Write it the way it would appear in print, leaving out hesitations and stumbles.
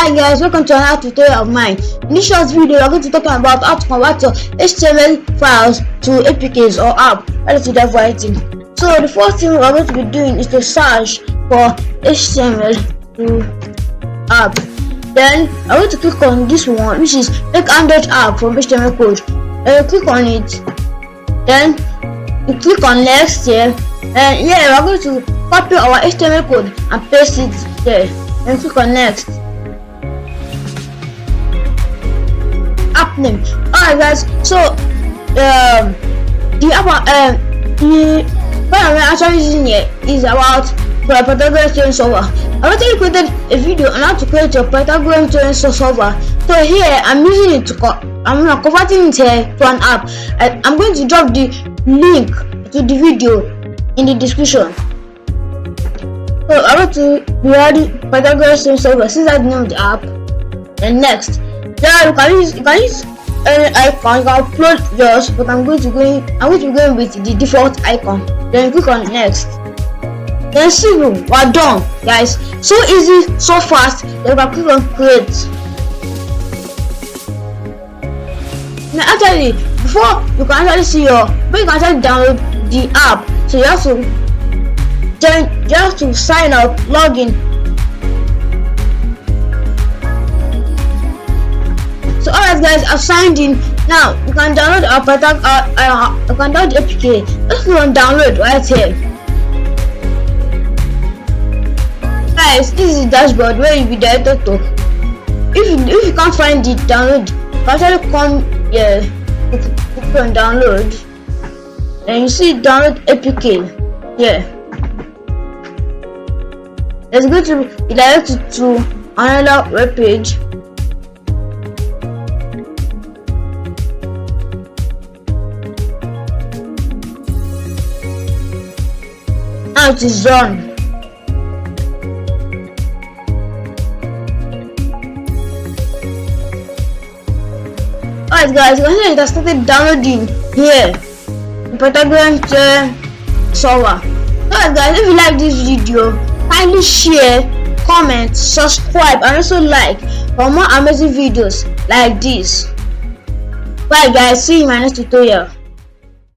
Hi guys, welcome to another tutorial of mine. In this short video, we're going to be talking about how to convert your HTML files to APKs or app. That is without writing. So the first thing we're going to be doing is to search for HTML to app. Then I'm going to click on this one, which is make Android app from HTML code. Then you click on it. Then you click on next here. And yeah, we're going to copy our HTML code and paste it there. Then click on next. App name. Alright guys, so the app what I'm actually using here is about for a pythagoras theorem solver. I've already created a video on how to create your pythagoras theorem solver. So here I'm using it to converting it here to an app. I'm going to drop the link to the video in the description. So I'm going to be adding pythagoras theorem solver since that's the name of the app. And next, yeah, you can use any icon. You can upload yours, but I'm going to be going with the default icon. Then click on next. Then simple, we're done, guys. So easy, so fast. Then you can click on create. Now actually, before you can actually see you can actually download the app. So you have to sign up, log in. So alright guys, I've signed in. Now you can download our you can download the APK. Let's click on download right here. Guys, this is the dashboard where you'll be directed to. If you can't find the download, you can actually come here, click on download, and you see download APK. Yeah. Let's go to be directed to another web page. Now it is done. Alright guys, you can see it has started downloading here the pythagoras solver. Alright guys, if you like this video, kindly share, comment, subscribe, and also like for more amazing videos like this. Bye guys, see you in my next tutorial.